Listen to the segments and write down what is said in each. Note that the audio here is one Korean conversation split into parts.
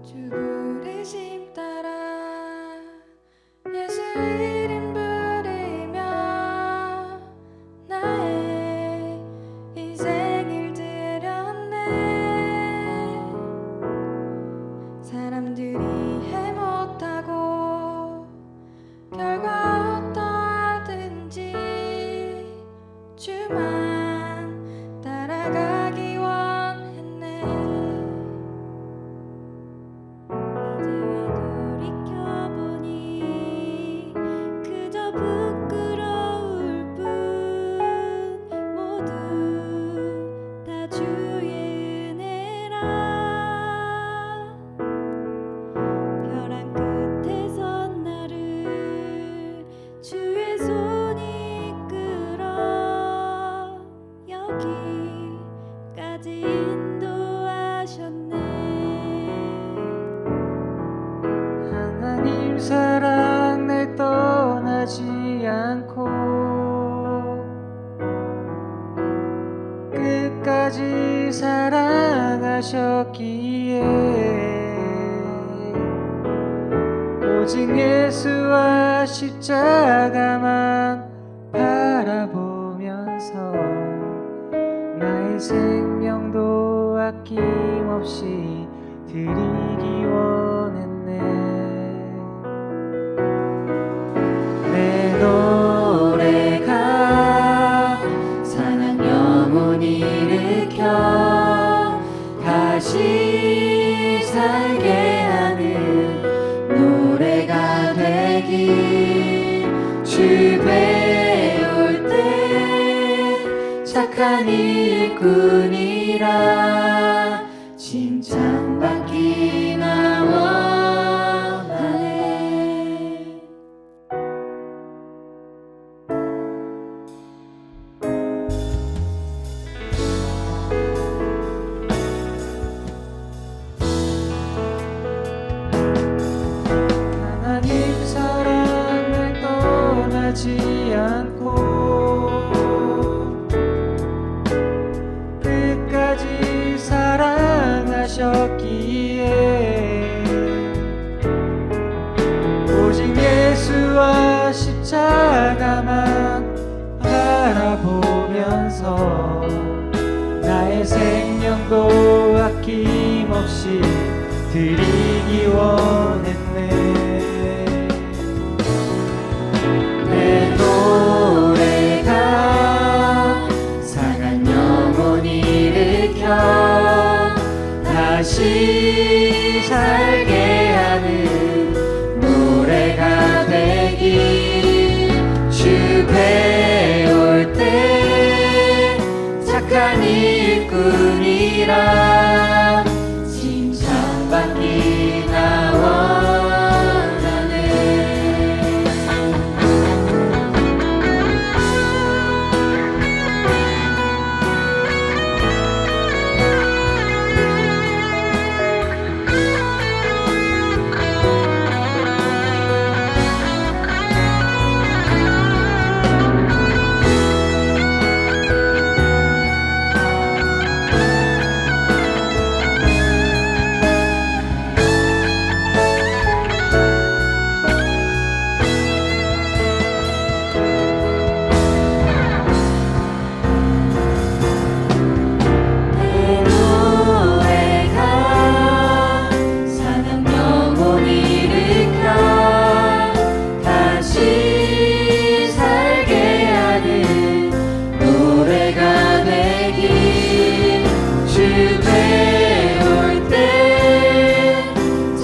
주 부르심 따라 예수 이름 부르며 나의 인생을 드렸네. 사람들이 해 못하고 결과 어떠하든지 주만 따라가기 원했네. 이제와 돌이켜보니 그저 부끄러울 뿐 모두 다 주의 은혜라. 벼랑 끝에 선 나를 주의 손이 이끌어 여기까지 인도하셨네. 하나님 사랑 날 떠나지 않고 끝까지 사랑하셨기에 오직 예수와 십자가만 바라보면서 나의 생명도 아낌없이 드리기 원했네. 내 노래가 사랑 영혼 일으켜 다시 살게 하는 노래가 되길. 주 배울 때 착한 일꾼이라 칭찬받기나 원하네. 하나님 사랑을 떠나지 않고 끝까지 사랑하셨기에 오직 예수와 십자가만 바라보면서 나의 생명도 아낌없이 드리기 원했네. 내 노래가 상한 영혼 일으켜 다시 살게 하는 노래가 되길. 주 배울 때 착한 일꾼이라 칭찬받기나 원하네.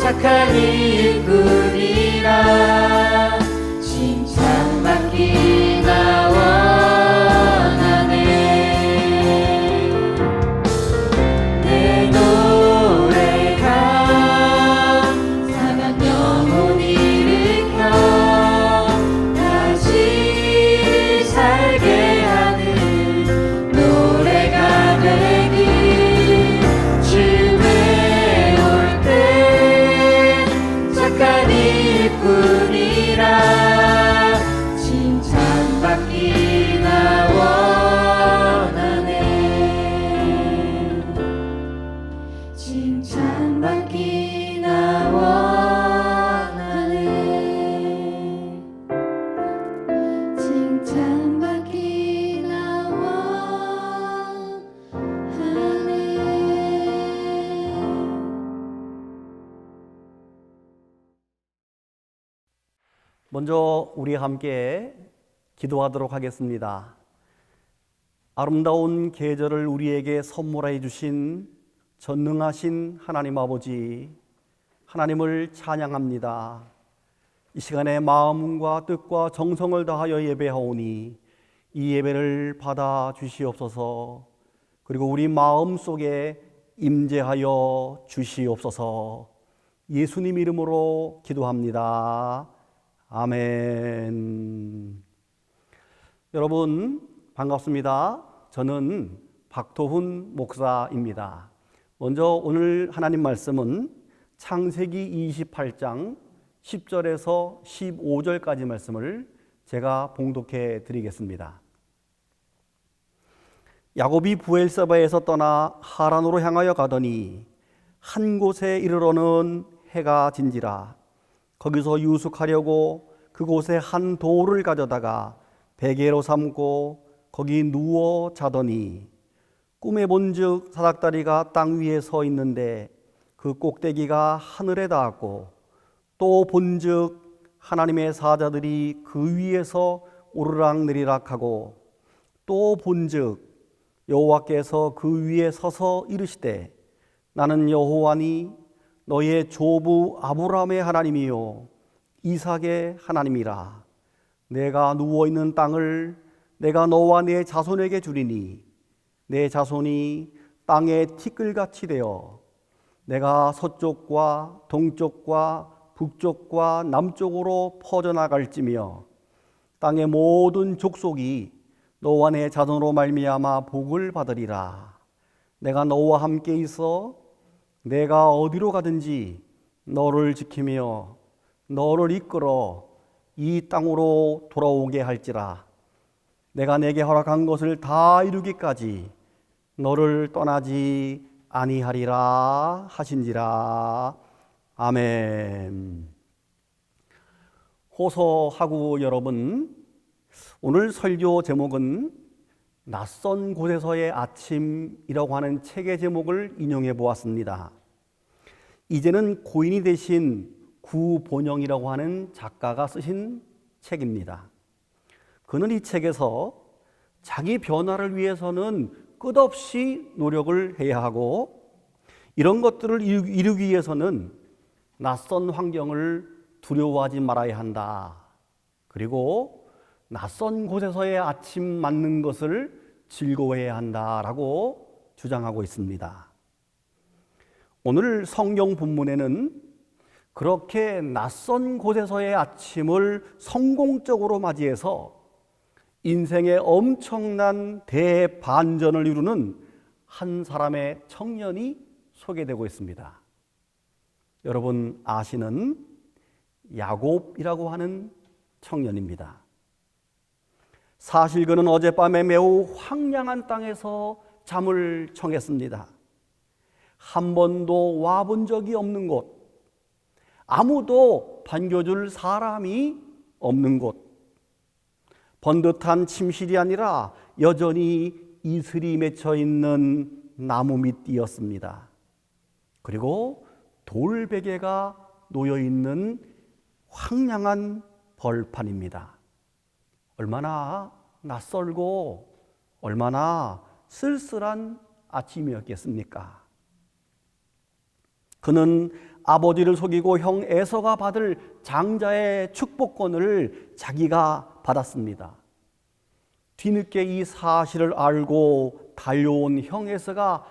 착한 일꾼이라 칭찬받기나 원하네. 내 노래가 상한 영혼 일으켜 다시 살게 하는 노래가 되길. 주 배울 때 먼저 우리 함께 기도하도록 하겠습니다. 아름다운 계절을 우리에게 선물해 주신 전능하신 하나님 아버지, 하나님을 찬양합니다. 이 시간에 마음과 뜻과 정성을 다하여 예배하오니 이 예배를 받아 주시옵소서. 그리고 우리 마음 속에 임재하여 주시옵소서. 예수님 이름으로 기도합니다. 아멘. 여러분 반갑습니다. 저는 박도훈 목사입니다. 먼저 오늘 하나님 말씀은 창세기 28장 10절에서 15절까지 말씀을 제가 봉독해 드리겠습니다. 야곱이 브엘세바에서 떠나 하란으로 향하여 가더니 한 곳에 이르러는 해가 진지라. 거기서 유숙하려고 그곳에 한 돌을 가져다가 베개로 삼고 거기 누워 자더니 꿈에 본즉 사닥다리가 땅 위에 서 있는데 그 꼭대기가 하늘에 닿았고 또 본즉 하나님의 사자들이 그 위에서 오르락내리락하고 또 본즉 여호와께서 그 위에 서서 이르시되 나는 여호와니 너의 조부 아브라함의 하나님이요 이삭의 하나님이라. 내가 누워있는 땅을 내가 너와 내 자손에게 주리니 내 자손이 땅의 티끌같이 되어 내가 서쪽과 동쪽과 북쪽과 남쪽으로 퍼져나갈지며 땅의 모든 족속이 너와 내 자손으로 말미암아 복을 받으리라. 내가 너와 함께 있어 내가 어디로 가든지 너를 지키며 너를 이끌어 이 땅으로 돌아오게 할지라. 내가 내게 허락한 것을 다 이루기까지 너를 떠나지 아니하리라 하신지라. 아멘. 호소하고 여러분, 오늘 설교 제목은 낯선 곳에서의 아침이라고 하는 책의 제목을 인용해 보았습니다. 이제는 고인이 되신 구본영이라고 하는 작가가 쓰신 책입니다. 그는 이 책에서 자기 변화를 위해서는 끝없이 노력을 해야 하고 이런 것들을 이루기 위해서는 낯선 환경을 두려워하지 말아야 한다. 그리고 낯선 곳에서의 아침 맞는 것을 즐거워해야 한다라고 주장하고 있습니다. 오늘 성경 본문에는 그렇게 낯선 곳에서의 아침을 성공적으로 맞이해서 인생의 엄청난 대반전을 이루는 한 사람의 청년이 소개되고 있습니다. 여러분 아시는 야곱이라고 하는 청년입니다. 사실 그는 어젯밤에 매우 황량한 땅에서 잠을 청했습니다. 한 번도 와본 적이 없는 곳, 아무도 반겨줄 사람이 없는 곳, 번듯한 침실이 아니라 여전히 이슬이 맺혀 있는 나무 밑이었습니다. 그리고 돌베개가 놓여 있는 황량한 벌판입니다. 얼마나 낯설고 얼마나 쓸쓸한 아침이었겠습니까? 그는 아버지를 속이고 형 에서가 받을 장자의 축복권을 자기가 받았습니다. 뒤늦게 이 사실을 알고 달려온 형 에서가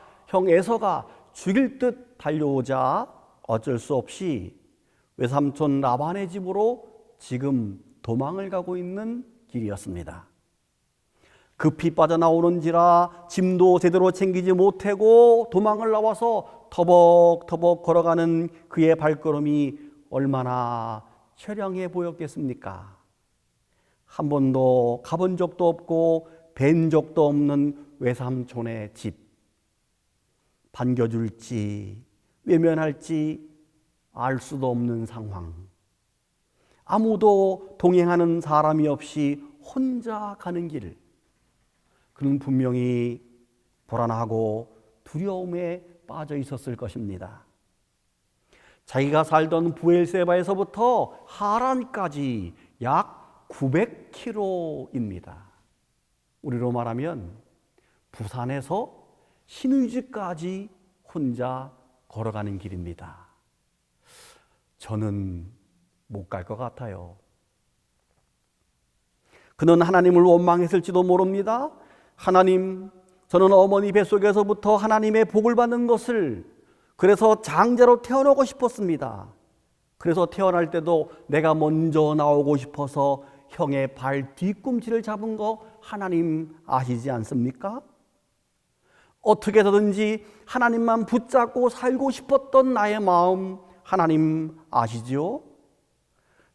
죽일 듯 달려오자 어쩔 수 없이 외삼촌 라반의 집으로 지금 도망을 가고 있는 길이었습니다. 급히 빠져나오는지라 짐도 제대로 챙기지 못하고 도망을 나와서 터벅터벅 걸어가는 그의 발걸음이 얼마나 처량해 보였겠습니까? 한 번도 가본 적도 없고 뵌 적도 없는 외삼촌의 집. 반겨줄지 외면할지 알 수도 없는 상황. 아무도 동행하는 사람이 없이 혼자 가는 길. 그는 분명히 불안하고 두려움에 빠져 있었을 것입니다. 자기가 살던 브엘세바에서부터 하란까지 약 900km입니다. 우리로 말하면 부산에서 신의주까지 혼자 걸어가는 길입니다. 저는 못 갈 것 같아요. 그는 하나님을 원망했을지도 모릅니다. 하나님, 저는 어머니 뱃속에서부터 하나님의 복을 받는 것을, 그래서 장자로 태어나고 싶었습니다. 그래서 태어날 때도 내가 먼저 나오고 싶어서 형의 발 뒤꿈치를 잡은 거 하나님 아시지 않습니까? 어떻게 해서든지 하나님만 붙잡고 살고 싶었던 나의 마음 하나님 아시지요?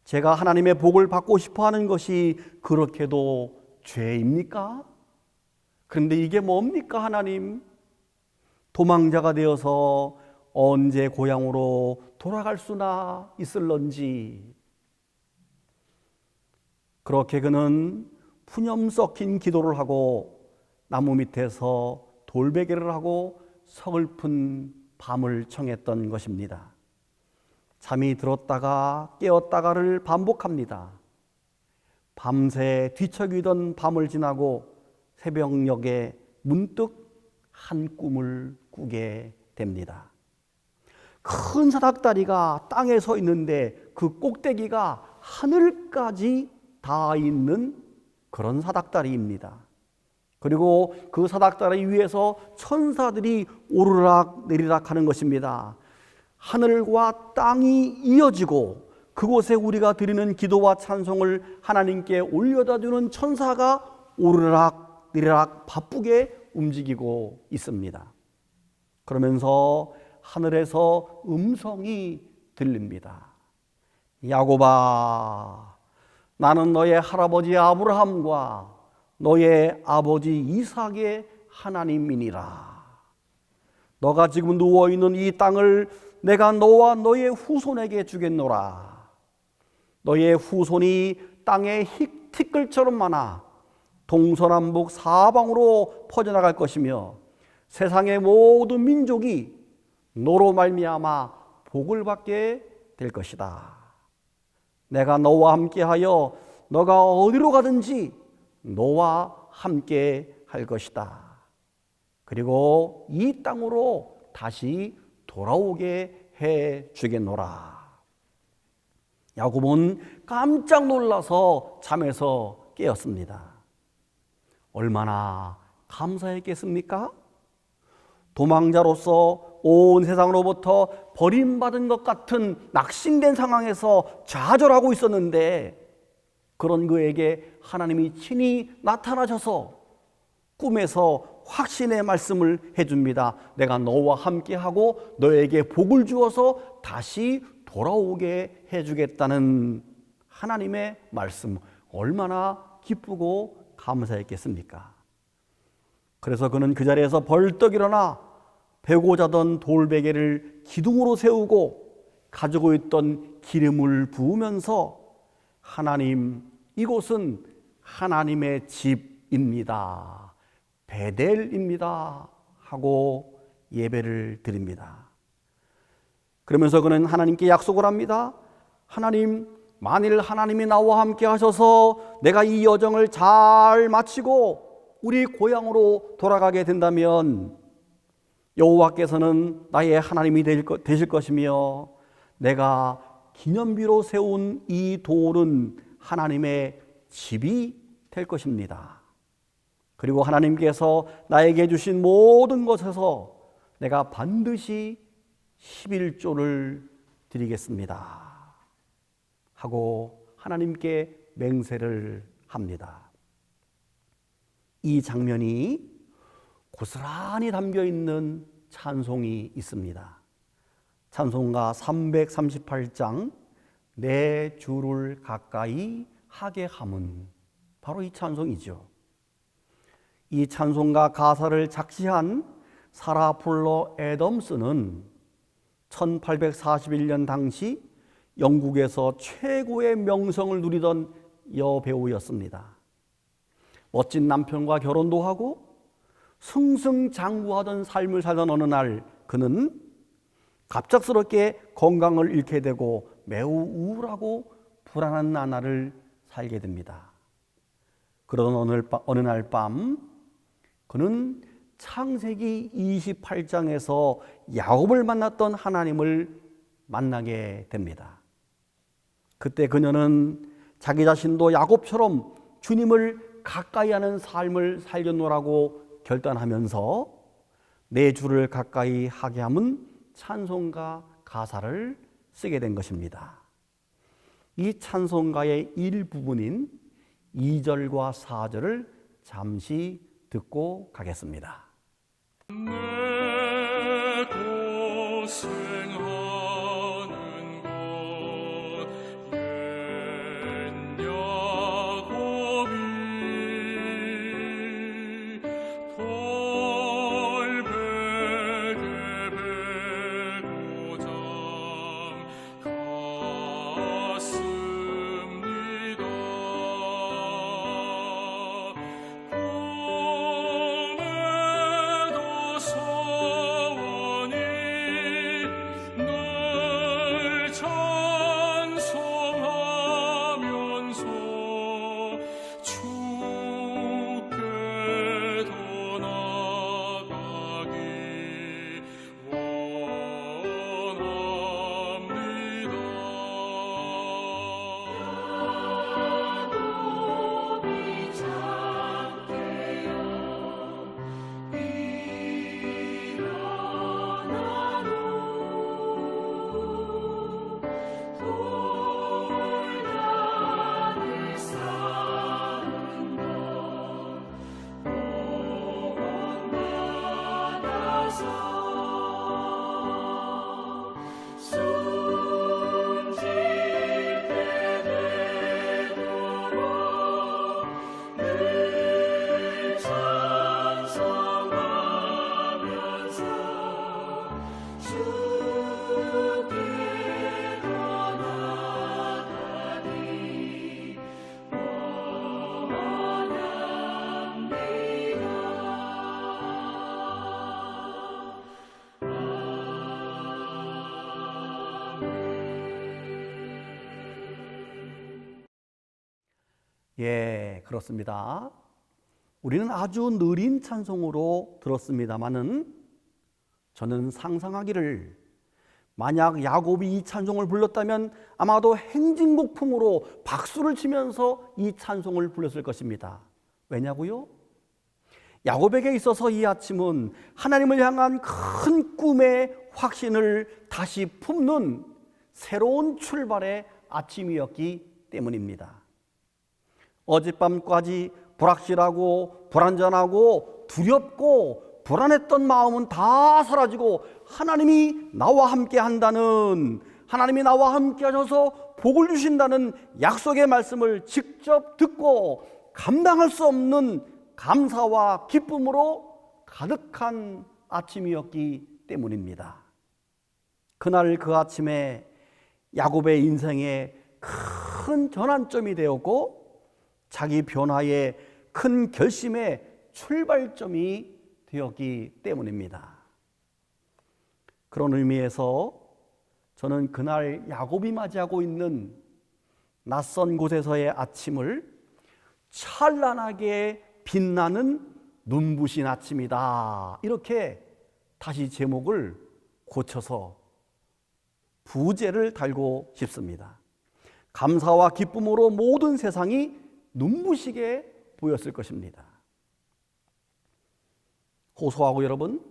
제가 하나님의 복을 받고 싶어 하는 것이 그렇게도 죄입니까? 그런데 이게 뭡니까, 하나님? 도망자가 되어서 언제 고향으로 돌아갈 수나 있을런지. 그렇게 그는 푸념 섞인 기도를 하고 나무 밑에서 돌베개를 하고 서글픈 밤을 청했던 것입니다. 잠이 들었다가 깨었다가를 반복합니다. 밤새 뒤척이던 밤을 지나고 새벽녘에 문득 한 꿈을 꾸게 됩니다. 큰 사닥다리가 땅에 서 있는데 그 꼭대기가 하늘까지 닿아 있는 그런 사닥다리입니다. 그리고 그 사닥다리 위에서 천사들이 오르락 내리락 하는 것입니다. 하늘과 땅이 이어지고 그곳에 우리가 드리는 기도와 찬송을 하나님께 올려다 주는 천사가 오르락 내리락 바쁘게 움직이고 있습니다. 그러면서 하늘에서 음성이 들립니다. 야곱아, 나는 너의 할아버지 아브라함과 너의 아버지 이삭의 하나님이니라. 너가 지금 누워있는 이 땅을 내가 너와 너의 후손에게 주겠노라. 너의 후손이 땅의 티끌처럼 많아 동서남북 사방으로 퍼져나갈 것이며 세상의 모든 민족이 너로 말미암아 복을 받게 될 것이다. 내가 너와 함께하여 너가 어디로 가든지 너와 함께 할 것이다. 그리고 이 땅으로 다시 돌아오게 해 주겠노라. 야곱은 깜짝 놀라서 잠에서 깨었습니다. 얼마나 감사했겠습니까? 도망자로서 온 세상으로부터 버림받은 것 같은 낙심된 상황에서 좌절하고 있었는데, 그런 그에게 하나님이 친히 나타나셔서 꿈에서 확신의 말씀을 해줍니다. 내가 너와 함께하고 너에게 복을 주어서 다시 돌아오게 해주겠다는 하나님의 말씀, 얼마나 기쁘고 감사했겠습니까? 그래서 그는 그 자리에서 벌떡 일어나 베고 자던 돌베개를 기둥으로 세우고 가지고 있던 기름을 부으면서 하나님, 이곳은 하나님의 집입니다. 베델입니다. 하고 예배를 드립니다. 그러면서 그는 하나님께 약속을 합니다. 하나님, 만일 하나님이 나와 함께 하셔서 내가 이 여정을 잘 마치고 우리 고향으로 돌아가게 된다면 여호와께서는 나의 하나님이 되실 것이며 내가 기념비로 세운 이 돌은 하나님의 집이 될 것입니다. 그리고 하나님께서 나에게 주신 모든 것에서 내가 반드시 11조를 드리겠습니다. 하고 하나님께 맹세를 합니다. 이 장면이 고스란히 담겨 있는 찬송이 있습니다. 찬송가 338장 내 주를 가까이 하게 함은 바로 이 찬송이죠. 이 찬송가 가사를 작시한 사라 풀러 애덤스는 1841년 당시 영국에서 최고의 명성을 누리던 여배우였습니다. 멋진 남편과 결혼도 하고 승승장구하던 삶을 살던 어느 날 그는 갑작스럽게 건강을 잃게 되고 매우 우울하고 불안한 나날을 살게 됩니다. 그러던 어느 날 밤 그는 창세기 28장에서 야곱을 만났던 하나님을 만나게 됩니다. 그때 그녀는 자기 자신도 야곱처럼 주님을 가까이 하는 삶을 살려놓으라고 결단하면서 내 주를 가까이 하게 함은 찬송가 가사를 쓰게 된 것입니다. 이 찬송가의 일부분인 2절과 4절을 잠시 듣고 가겠습니다. 내 고생하는 것 옛 야곱이 돌베개 베고 잠 갔습니다. 꿈에도 소원이 늘 찬송하면서 주께도 나가기 예, 그렇습니다. 우리는 아주 느린 찬송으로 들었습니다마는 저는 상상하기를 만약 야곱이 이 찬송을 불렀다면 아마도 행진곡풍으로 박수를 치면서 이 찬송을 불렀을 것입니다. 왜냐고요? 야곱에게 있어서 이 아침은 하나님을 향한 큰 꿈의 확신을 다시 품는 새로운 출발의 아침이었기 때문입니다. 어젯밤까지 불확실하고 불안전하고 두렵고 불안했던 마음은 다 사라지고 하나님이 나와 함께 한다는, 하나님이 나와 함께 하셔서 복을 주신다는 약속의 말씀을 직접 듣고 감당할 수 없는 감사와 기쁨으로 가득한 아침이었기 때문입니다. 그날 그 아침에 야곱의 인생에 큰 전환점이 되었고 자기 변화의 큰 결심의 출발점이 되었기 때문입니다. 그런 의미에서 저는 그날 야곱이 맞이하고 있는 낯선 곳에서의 아침을 찬란하게 빛나는 눈부신 아침이다, 이렇게 다시 제목을 고쳐서 부제를 달고 싶습니다. 감사와 기쁨으로 모든 세상이 눈부시게 보였을 것입니다. 호소하고 여러분,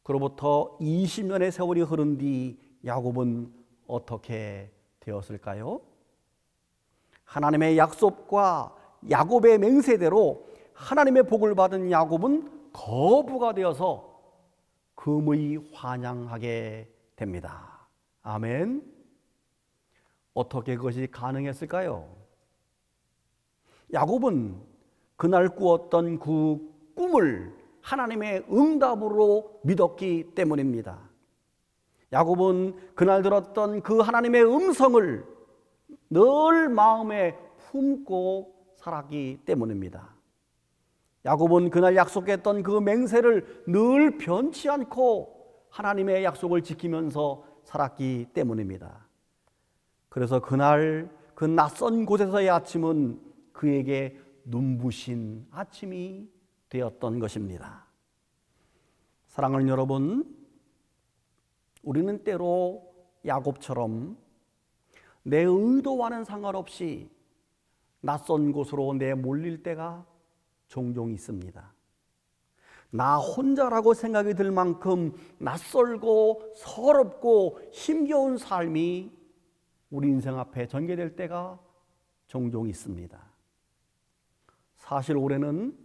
그로부터 20년의 세월이 흐른 뒤 야곱은 어떻게 되었을까요? 하나님의 약속과 야곱의 맹세대로 하나님의 복을 받은 야곱은 거부가 되어서 금의 환향하게 됩니다. 아멘. 어떻게 그것이 가능했을까요? 야곱은 그날 꾸었던 그 꿈을 하나님의 응답으로 믿었기 때문입니다. 야곱은 그날 들었던 그 하나님의 음성을 늘 마음에 품고 살았기 때문입니다. 야곱은 그날 약속했던 그 맹세를 늘 변치 않고 하나님의 약속을 지키면서 살았기 때문입니다. 그래서 그날 그 낯선 곳에서의 아침은 그에게 눈부신 아침이 되었던 것입니다. 사랑하는 여러분, 우리는 때로 야곱처럼 내 의도와는 상관없이 낯선 곳으로 내몰릴 때가 종종 있습니다. 나 혼자라고 생각이 들 만큼 낯설고 서럽고 힘겨운 삶이 우리 인생 앞에 전개될 때가 종종 있습니다. 사실 올해는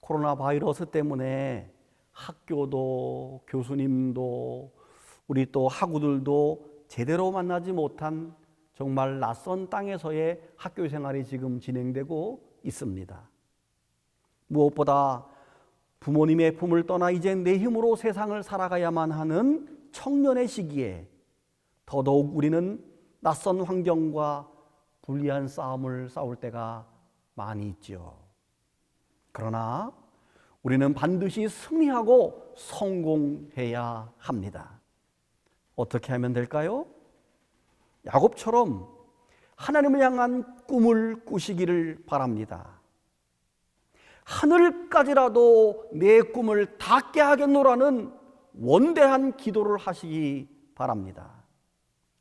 코로나 바이러스 때문에 학교도 교수님도 우리 또 학우들도 제대로 만나지 못한 정말 낯선 땅에서의 학교 생활이 지금 진행되고 있습니다. 무엇보다 부모님의 품을 떠나 이제 내 힘으로 세상을 살아가야만 하는 청년의 시기에 더더욱 우리는 낯선 환경과 불리한 싸움을 싸울 때가 많이 있죠. 그러나 우리는 반드시 승리하고 성공해야 합니다. 어떻게 하면 될까요? 야곱처럼 하나님을 향한 꿈을 꾸시기를 바랍니다. 하늘까지라도 내 꿈을 닿게 하겠노라는 원대한 기도를 하시기 바랍니다.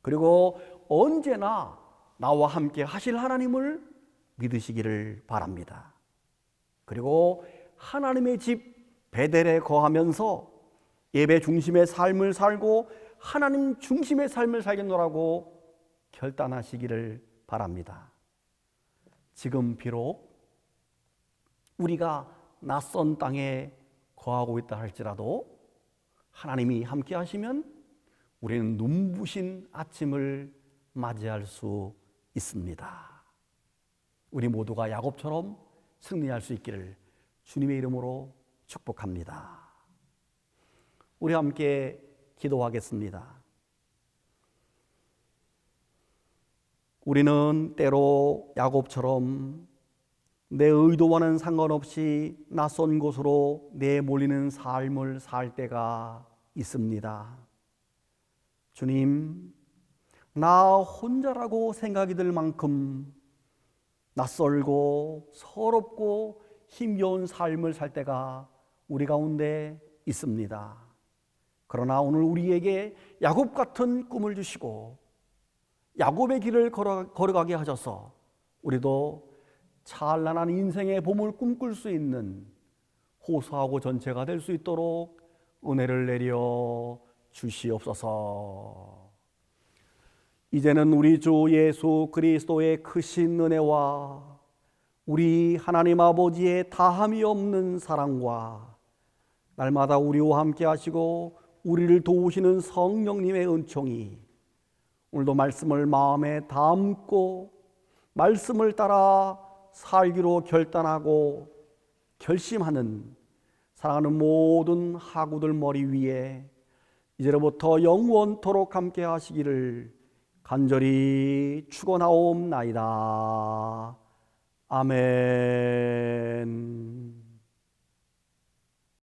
그리고 언제나 나와 함께 하실 하나님을 믿으시기를 바랍니다. 그리고 하나님의 집 베델에 거하면서 예배 중심의 삶을 살고 하나님 중심의 삶을 살겠노라고 결단하시기를 바랍니다. 지금 비록 우리가 낯선 땅에 거하고 있다 할지라도 하나님이 함께 하시면 우리는 눈부신 아침을 맞이할 수 있습니다. 우리 모두가 야곱처럼 승리할 수 있기를 주님의 이름으로 축복합니다. 우리 함께 기도하겠습니다. 우리는 때로 야곱처럼 내 의도와는 상관없이 낯선 곳으로 내몰리는 삶을 살 때가 있습니다. 주님, 나 혼자라고 생각이 들 만큼 낯설고 서럽고 힘겨운 삶을 살 때가 우리 가운데 있습니다. 그러나 오늘 우리에게 야곱 같은 꿈을 주시고 야곱의 길을 걸어가게 하셔서 우리도 찬란한 인생의 봄을 꿈꿀 수 있는 호소하고 전체가 될 수 있도록 은혜를 내려 주시옵소서. 이제는 우리 주 예수 그리스도의 크신 은혜와 우리 하나님 아버지의 다함이 없는 사랑과 날마다 우리와 함께 하시고 우리를 도우시는 성령님의 은총이 오늘도 말씀을 마음에 담고 말씀을 따라 살기로 결단하고 결심하는 사랑하는 모든 하구들 머리 위에 이제로부터 영원토록 함께 하시기를 간절히 축원하옵나이다. 아멘.